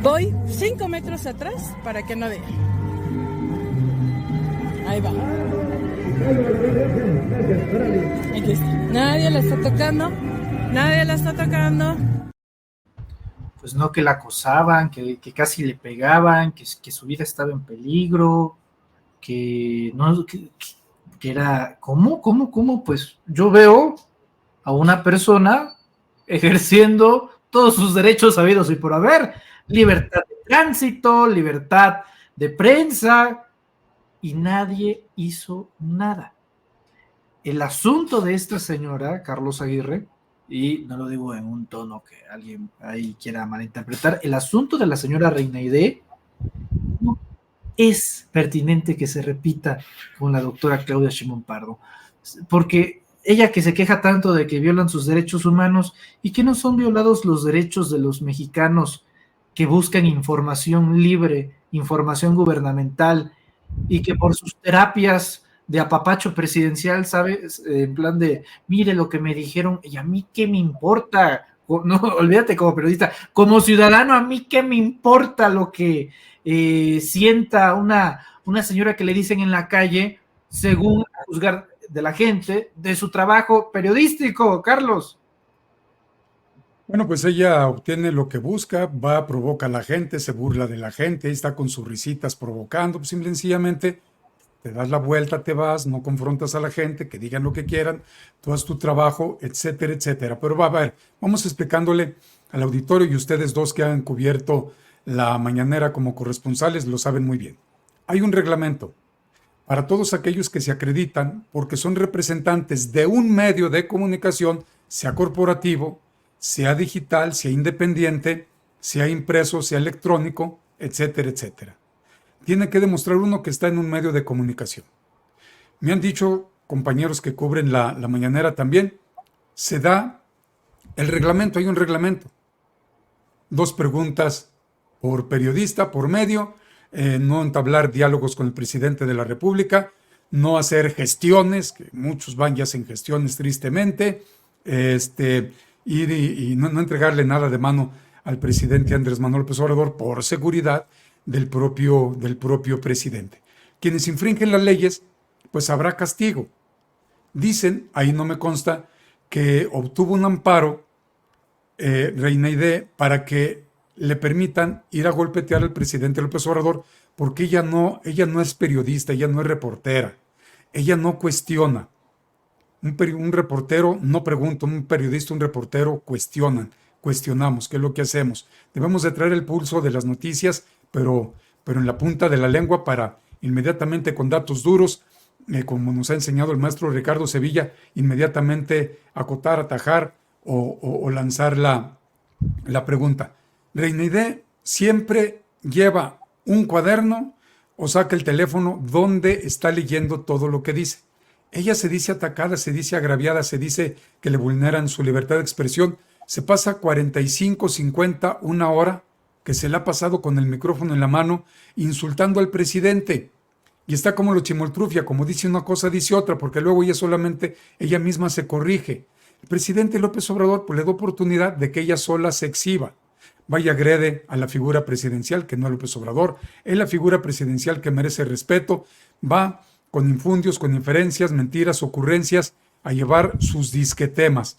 Voy 5 metros atrás para que no vean. Ahí va. Aquí está. Nadie la está tocando. Nadie la está tocando. Pues no, que la acosaban, que casi le pegaban, que su vida estaba en peligro, que no, que era, ¿cómo? Pues yo veo a una persona ejerciendo todos sus derechos habidos y por haber, libertad de tránsito, libertad de prensa, y nadie hizo nada. El asunto de esta señora, Carlos Aguirre, y no lo digo en un tono que alguien ahí quiera malinterpretar, el asunto de la señora Reinaide no es pertinente que se repita con la doctora Claudia Sheinbaum Pardo, porque ella que se queja tanto de que violan sus derechos humanos, y que no son violados los derechos de los mexicanos que buscan información libre, información gubernamental, y que por sus terapias de apapacho presidencial, ¿sabes? En plan de, mire lo que me dijeron, y a mí qué me importa, no, olvídate como periodista, como ciudadano, a mí qué me importa lo que sienta una señora que le dicen en la calle, según juzgar de la gente, de su trabajo periodístico, Carlos. Bueno, pues ella obtiene lo que busca, va, provoca a la gente, se burla de la gente, está con sus risitas provocando, pues simple y sencillamente te das la vuelta, te vas, no confrontas a la gente, que digan lo que quieran, tú haces tu trabajo, etcétera, etcétera. Pero va a ver, vamos explicándole al auditorio, y ustedes dos que han cubierto la mañanera como corresponsales lo saben muy bien. Hay un reglamento para todos aquellos que se acreditan porque son representantes de un medio de comunicación, sea corporativo, sea digital, sea independiente, sea impreso, sea electrónico, etcétera, etcétera. Tiene que demostrar uno que está en un medio de comunicación. Me han dicho compañeros que cubren la mañanera también, se da el reglamento, hay un reglamento. 2 preguntas por periodista, por medio, no entablar diálogos con el presidente de la República, no hacer gestiones, que muchos van y hacen gestiones tristemente, y no entregarle nada de mano al presidente Andrés Manuel López Obrador por seguridad del propio presidente. Quienes infringen las leyes, pues habrá castigo. Dicen, ahí no me consta, que obtuvo un amparo Reina Aide para que le permitan ir a golpetear al presidente López Obrador, porque ella no es periodista, ella no es reportera, ella no cuestiona. Un reportero no pregunta, un periodista, un reportero cuestionamos, ¿qué es lo que hacemos? Debemos de traer el pulso de las noticias, pero en la punta de la lengua para inmediatamente con datos duros, como nos ha enseñado el maestro Ricardo Sevilla, inmediatamente acotar, atajar o lanzar la pregunta. Reina Aide siempre lleva un cuaderno o saca el teléfono donde está leyendo todo lo que dice. Ella se dice atacada, se dice agraviada, se dice que le vulneran su libertad de expresión. Se pasa 45, 50, una hora que se le ha pasado con el micrófono en la mano insultando al presidente. Y está como lo chimoltrufia, como dice una cosa, dice otra, porque luego ella misma se corrige. El presidente López Obrador pues, le da oportunidad de que ella sola se exhiba. Vaya, agrede a la figura presidencial, que no es López Obrador, es la figura presidencial que merece respeto, va con infundios, con inferencias, mentiras, ocurrencias, a llevar sus disquetemas.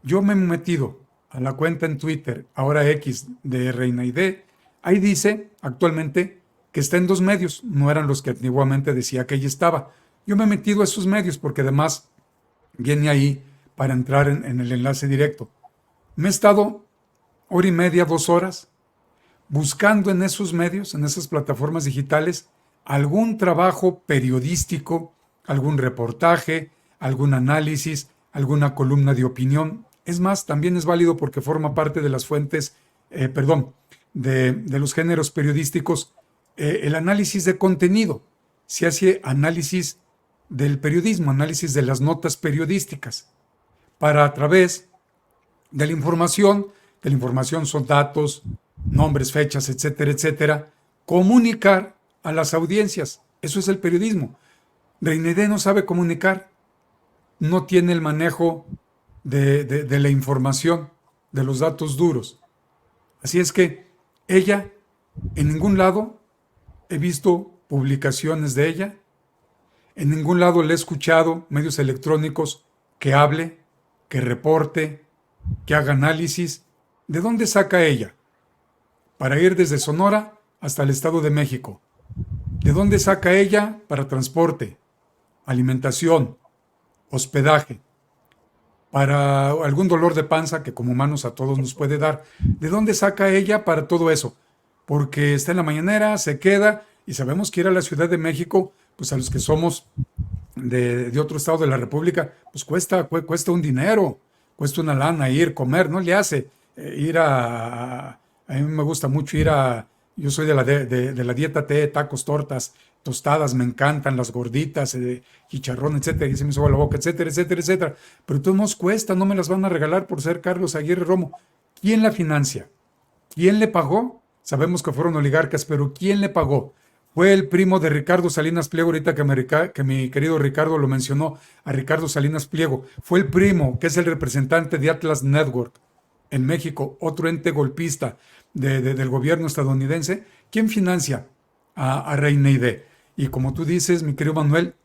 Yo me he metido a la cuenta en Twitter, ahora X, de Reina Aide. Ahí dice actualmente que está en 2 medios, no eran los que antiguamente decía que ella estaba. Yo me he metido a esos medios porque además viene ahí para entrar en el enlace directo. Me he estado 1:30, 2 horas, buscando en esos medios, en esas plataformas digitales, algún trabajo periodístico, algún reportaje, algún análisis, alguna columna de opinión. Es más, también es válido porque forma parte de las fuentes, de los géneros periodísticos, el análisis de contenido. Se hace análisis del periodismo, análisis de las notas periodísticas, para a través de la información, son datos, nombres, fechas, etcétera, etcétera, comunicar a las audiencias. Eso es el periodismo. Reina Aide no sabe comunicar, no tiene el manejo de la información, de los datos duros. Así es que ella, en ningún lado he visto publicaciones de ella, en ningún lado le he escuchado medios electrónicos que hable, que reporte, que haga análisis. ¿De dónde saca ella? Para ir desde Sonora hasta el Estado de México. ¿De dónde saca ella para transporte, alimentación, hospedaje? Para algún dolor de panza que como humanos a todos nos puede dar. ¿De dónde saca ella para todo eso? Porque está en la mañanera, se queda, y sabemos que ir a la Ciudad de México, pues a los que somos de otro estado de la República, pues cuesta un dinero, cuesta una lana ir, comer, no le hace ir a mí me gusta mucho yo soy de la dieta té, tacos, tortas, tostadas, me encantan las gorditas, chicharrón, etcétera, y se me sube la boca, etcétera, etcétera, etcétera. Pero todo nos cuesta, no me las van a regalar por ser Carlos Aguirre Romo. ¿Quién la financia? ¿Quién le pagó? Sabemos que fueron oligarcas, pero ¿quién le pagó? Fue el primo de Ricardo Salinas Pliego, ahorita que mi querido Ricardo lo mencionó, a Ricardo Salinas Pliego. Fue el primo, que es el representante de Atlas Network en México, otro ente golpista del gobierno estadounidense. ¿Quién financia a Reina Aide? Y como tú dices, mi querido Manuel,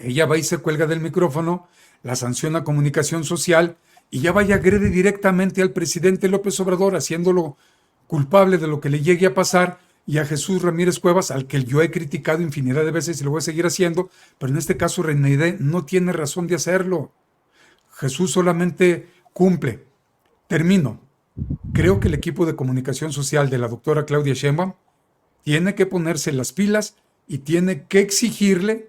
Ella va y se cuelga del micrófono, la sanciona Comunicación Social y ya va y agrede directamente al presidente López Obrador, haciéndolo culpable de lo que le llegue a pasar, y a Jesús Ramírez Cuevas, al que yo he criticado infinidad de veces y lo voy a seguir haciendo, pero en este caso Reina Aide no tiene razón de hacerlo. Jesús solamente cumple. Termino. Creo que el equipo de comunicación social de la doctora Claudia Sheinbaum tiene que ponerse las pilas y tiene que exigirle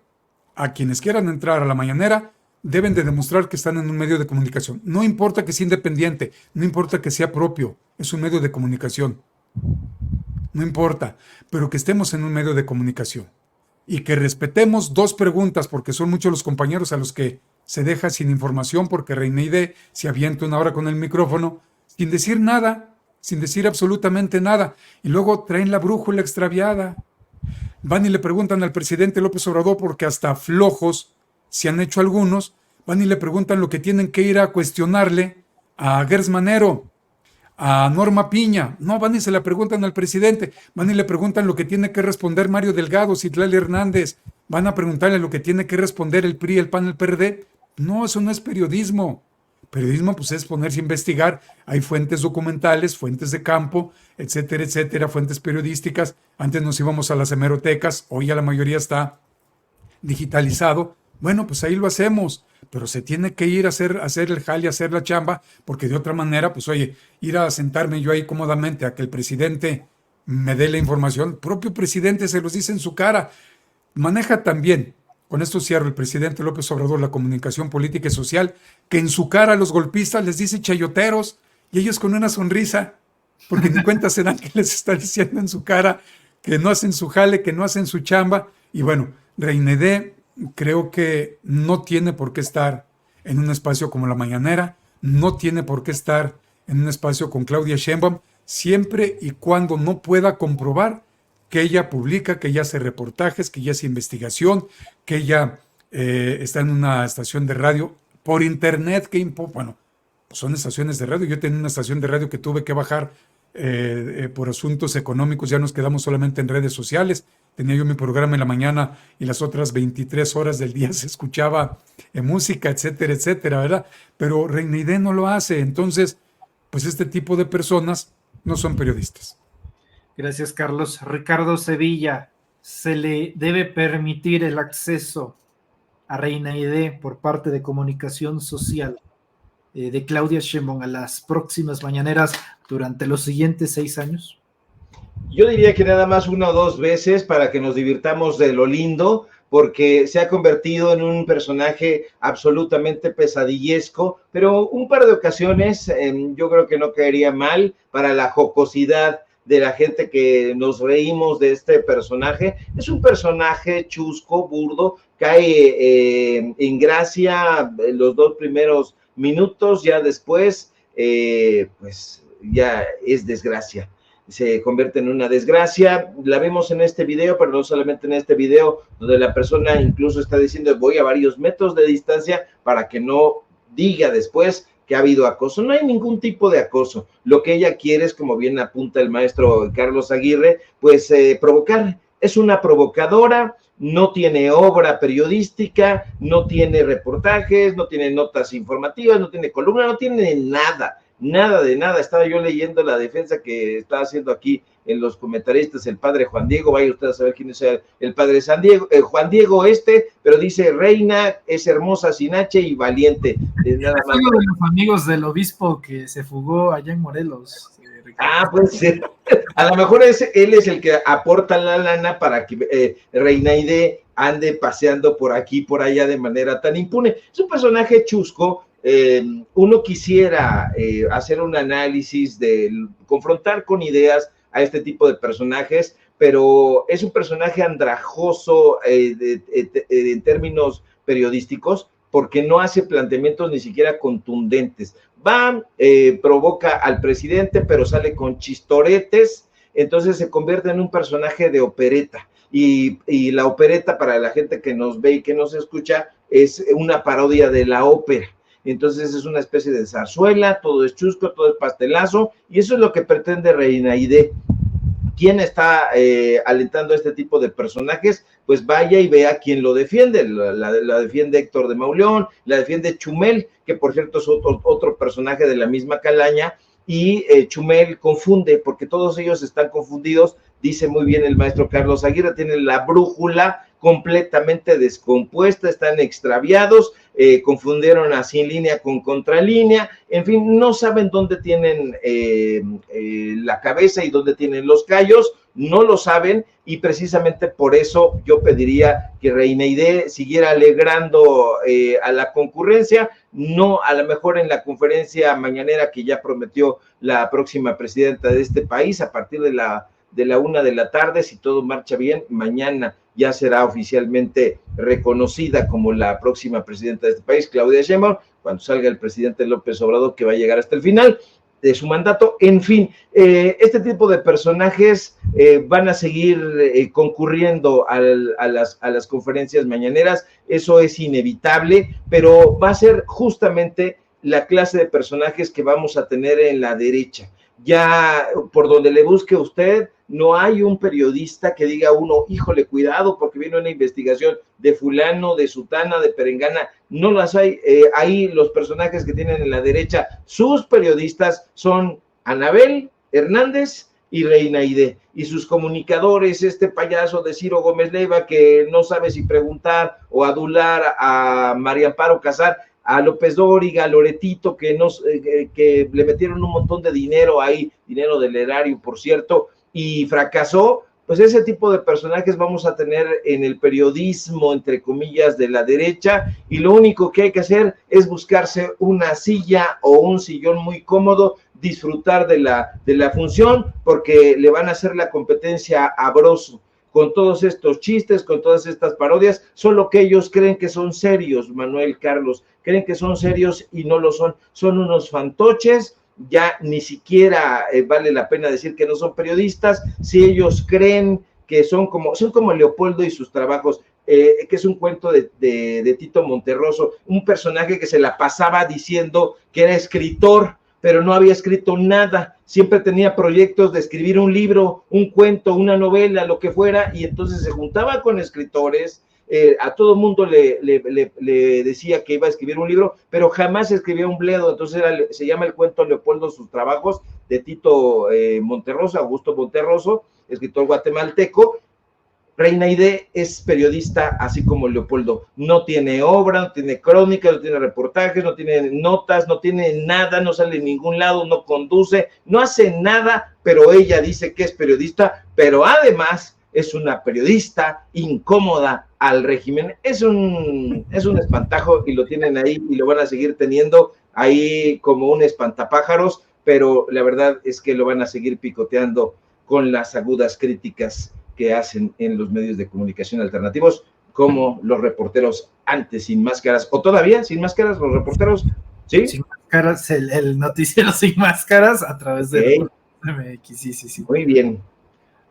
a quienes quieran entrar a la mañanera, deben de demostrar que están en un medio de comunicación. No importa que sea independiente, no importa que sea propio, es un medio de comunicación. No importa, pero que estemos en un medio de comunicación y que respetemos 2 preguntas, porque son muchos los compañeros a los que se deja sin información porque Reina Aide se avienta una hora con el micrófono sin decir nada, sin decir absolutamente nada, y luego traen la brújula extraviada. Van y le preguntan al presidente López Obrador, porque hasta flojos se han hecho algunos, van y le preguntan lo que tienen que ir a cuestionarle a Gers Manero, a Norma Piña. No, van y se la preguntan al presidente, van y le preguntan lo que tiene que responder Mario Delgado, Citlali Hernández, van a preguntarle lo que tiene que responder el PRI, el PAN, el PRD. No, eso no es periodismo. Periodismo pues es ponerse a investigar, hay fuentes documentales, fuentes de campo, etcétera, etcétera, fuentes periodísticas. Antes nos íbamos a las hemerotecas, hoy ya la mayoría está digitalizado. Bueno, pues ahí lo hacemos, pero se tiene que ir a hacer el jale, a hacer la chamba, porque de otra manera, pues oye, ir a sentarme yo ahí cómodamente a que el presidente me dé la información, el propio presidente se los dice en su cara. Maneja también, con esto cierro, el presidente López Obrador, la comunicación política y social, que en su cara a los golpistas les dice chayoteros, y ellos con una sonrisa, porque ni cuenta se dan que les está diciendo en su cara que no hacen su jale, que no hacen su chamba. Y bueno, Reina Aide creo que no tiene por qué estar en un espacio como La Mañanera, no tiene por qué estar en un espacio con Claudia Sheinbaum, siempre y cuando no pueda comprobar que ella publica, que ella hace reportajes, que ella hace investigación, que ella está en una estación de radio por internet, bueno, son estaciones de radio. Yo tenía una estación de radio que tuve que bajar por asuntos económicos, ya nos quedamos solamente en redes sociales. Tenía yo mi programa en la mañana y las otras 23 horas del día se escuchaba música, etcétera, etcétera, ¿verdad? Pero Reina Aide no lo hace. Entonces, pues este tipo de personas no son periodistas. Gracias, Carlos. Ricardo Sevilla, ¿se le debe permitir el acceso a Reina Aide por parte de Comunicación Social de Claudia Sheinbaum a las próximas mañaneras durante los siguientes 6 años? Yo diría que nada más 1 o 2 veces para que nos divirtamos de lo lindo, porque se ha convertido en un personaje absolutamente pesadillesco, pero un par de ocasiones yo creo que no caería mal para la jocosidad de la gente que nos reímos de este personaje. Es un personaje chusco, burdo, cae en gracia en los 2 primeros minutos, ya después pues ya es desgracia, se convierte en una desgracia. La vemos en este video, pero no solamente en este video, donde la persona incluso está diciendo voy a varios metros de distancia para que no diga después que ha habido acoso. No hay ningún tipo de acoso. Lo que ella quiere es, como bien apunta el maestro Carlos Aguirre, pues provocar. Es una provocadora, no tiene obra periodística, no tiene reportajes, no tiene notas informativas, no tiene columna, no tiene nada. Nada de nada. Estaba yo leyendo la defensa que está haciendo aquí en los comentaristas el padre Juan Diego. Vaya usted a saber quién es el padre Juan Diego pero dice Reina es hermosa, sin H y valiente. Nada más. Uno de los amigos del obispo que se fugó allá en Morelos. Pues a lo mejor él es el que aporta la lana para que Reina Aide ande paseando por aquí, por allá de manera tan impune. Es un personaje chusco. Uno quisiera hacer un análisis confrontar con ideas a este tipo de personajes, pero es un personaje andrajoso en términos periodísticos, porque no hace planteamientos ni siquiera contundentes. Provoca al presidente, pero sale con chistoretes, entonces se convierte en un personaje de opereta. Y la opereta, para la gente que nos ve y que nos escucha, es una parodia de la ópera. Entonces es una especie de zarzuela, todo es chusco, todo es pastelazo, y eso es lo que pretende Reina Aide. quién está alentando a este tipo de personajes, pues vaya y vea quién lo defiende. La defiende Héctor de Mauleón, la defiende Chumel, que por cierto es otro personaje de la misma calaña, y Chumel confunde, porque todos ellos están confundidos. Dice muy bien el maestro Carlos Aguirre, tienen la brújula completamente descompuesta, están extraviados, confundieron a sin línea con contralínea, en fin, no saben dónde tienen la cabeza y dónde tienen los callos, no lo saben, y precisamente por eso yo pediría que Reina Aide siguiera alegrando a la concurrencia, no a lo mejor en la conferencia mañanera que ya prometió la próxima presidenta de este país, a partir de la 1 de la tarde, si todo marcha bien, mañana ya será oficialmente reconocida como la próxima presidenta de este país, Claudia Sheinbaum, cuando salga el presidente López Obrador, que va a llegar hasta el final de su mandato. En fin, este tipo de personajes van a seguir concurriendo a las conferencias mañaneras, eso es inevitable, pero va a ser justamente la clase de personajes que vamos a tener en la derecha. Ya por donde le busque usted, no hay un periodista que diga uno, híjole, cuidado, porque viene una investigación de fulano, de sutana, de perengana, no las hay. Ahí los personajes que tienen en la derecha, sus periodistas son Anabel Hernández y Reina Aide, y sus comunicadores, este payaso de Ciro Gómez Leiva, que no sabe si preguntar o adular a María Amparo Casar, a López Dóriga, a Loretito, que le metieron un montón de dinero ahí, dinero del erario, por cierto, y fracasó. Pues ese tipo de personajes vamos a tener en el periodismo, entre comillas, de la derecha, y lo único que hay que hacer es buscarse una silla o un sillón muy cómodo, disfrutar de la función, porque le van a hacer la competencia a Broso, con todos estos chistes, con todas estas parodias, solo que ellos creen que son serios, Manuel, Carlos, creen que son serios y no lo son, son unos fantoches, ya ni siquiera vale la pena decir que no son periodistas, si ellos creen que son como Leopoldo y sus trabajos, que es un cuento de Tito Monterroso, un personaje que se la pasaba diciendo que era escritor, pero no había escrito nada, siempre tenía proyectos de escribir un libro, un cuento, una novela, lo que fuera, y entonces se juntaba con escritores, a todo mundo le decía que iba a escribir un libro, pero jamás escribía un bledo. Entonces se llama el cuento Leopoldo, sus trabajos, de Tito Monterroso, Augusto Monterroso, escritor guatemalteco. Reina Aide es periodista así como Leopoldo, no tiene obra, no tiene crónicas, no tiene reportajes, no tiene notas, no tiene nada, no sale en ningún lado, no conduce, no hace nada, pero ella dice que es periodista, pero además es una periodista incómoda al régimen. Es un espantajo, y lo tienen ahí y lo van a seguir teniendo ahí como un espantapájaros, pero la verdad es que lo van a seguir picoteando con las agudas críticas que hacen en los medios de comunicación alternativos, como los reporteros antes sin máscaras, o todavía sin máscaras, los reporteros, ¿sí? Sin máscaras, el noticiero sin máscaras a través de MX, sí. Muy bien.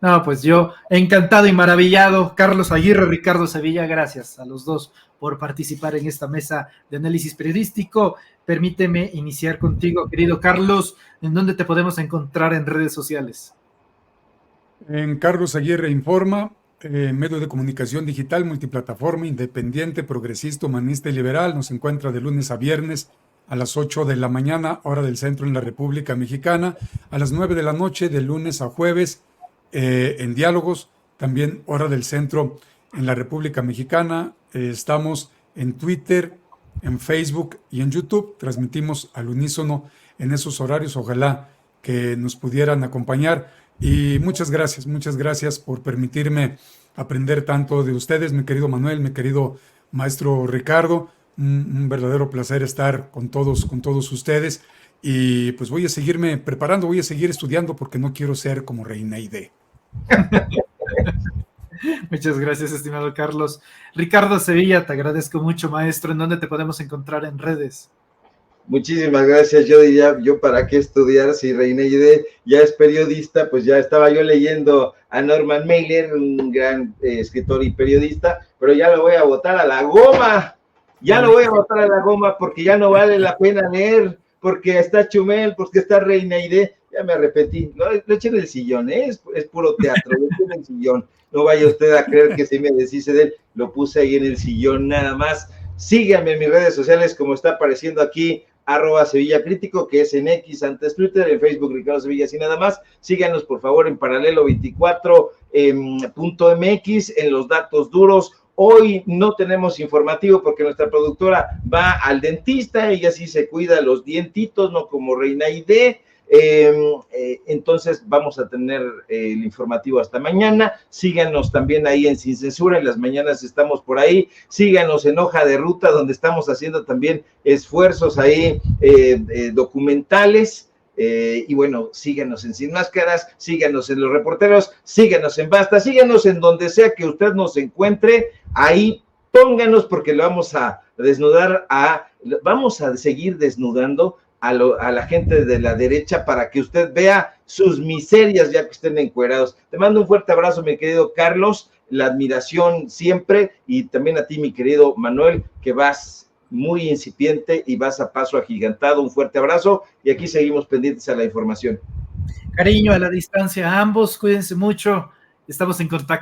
No, pues yo encantado y maravillado. Carlos Aguirre, Ricardo Sevilla, gracias a los dos por participar en esta mesa de análisis periodístico. Permíteme iniciar contigo, querido Carlos. ¿En dónde te podemos encontrar en redes sociales? En Carlos Aguirre Informa, medio de comunicación digital, multiplataforma, independiente, progresista, humanista y liberal. Nos encuentra de lunes a viernes a las 8 de la mañana, hora del centro en la República Mexicana, a las 9 de la noche, de lunes a jueves, en Diálogos, también hora del centro en la República Mexicana. Estamos en Twitter, en Facebook y en YouTube. Transmitimos al unísono en esos horarios. Ojalá que nos pudieran acompañar. Y muchas gracias por permitirme aprender tanto de ustedes, mi querido Manuel, mi querido maestro Ricardo. Un verdadero placer estar con todos ustedes. Y pues voy a seguirme preparando, voy a seguir estudiando, porque no quiero ser como Reina Aide. Muchas gracias, estimado Carlos. Ricardo Sevilla, te agradezco mucho, maestro. ¿En dónde te podemos encontrar en redes? Muchísimas gracias. Yo diría, yo para qué estudiar si Reina Aide ya es periodista. Pues ya estaba yo leyendo a Norman Mailer, un gran escritor y periodista, pero ya lo voy a botar a la goma. Ya lo voy a botar a la goma, porque ya no vale la pena leer, porque está Chumel, porque está Reina Aide, Ya me arrepentí. Lo eché en el sillón, ¿eh? Es puro teatro, lo eché en el sillón. No vaya usted a creer que se me deshice de él. Lo puse ahí en el sillón nada más. Síganme en mis redes sociales, como está apareciendo aquí, @Sevilla Crítico, que es en X, antes Twitter, en Facebook Ricardo Sevilla, así nada más. Síganos, por favor, en Paralelo24.mx, en los datos duros. Hoy no tenemos informativo porque nuestra productora va al dentista, ella sí se cuida los dientitos, no como Reina Aide. Entonces vamos a tener el informativo hasta mañana. Síganos también ahí en Sin Censura, en las mañanas estamos por ahí. Síganos en Hoja de Ruta, donde estamos haciendo también esfuerzos ahí documentales. Y bueno, síganos en Sin Máscaras, síganos en Los Reporteros, síganos en Basta, síganos en donde sea que usted nos encuentre. Ahí pónganos, porque lo vamos a desnudar, vamos a seguir desnudando a la gente de la derecha para que usted vea sus miserias ya que estén encuerados. Te mando un fuerte abrazo, mi querido Carlos, la admiración siempre, y también a ti, mi querido Manuel, que vas muy incipiente y vas a paso agigantado. Un fuerte abrazo y aquí seguimos pendientes a la información. Cariño a la distancia a ambos, cuídense mucho, estamos en contacto.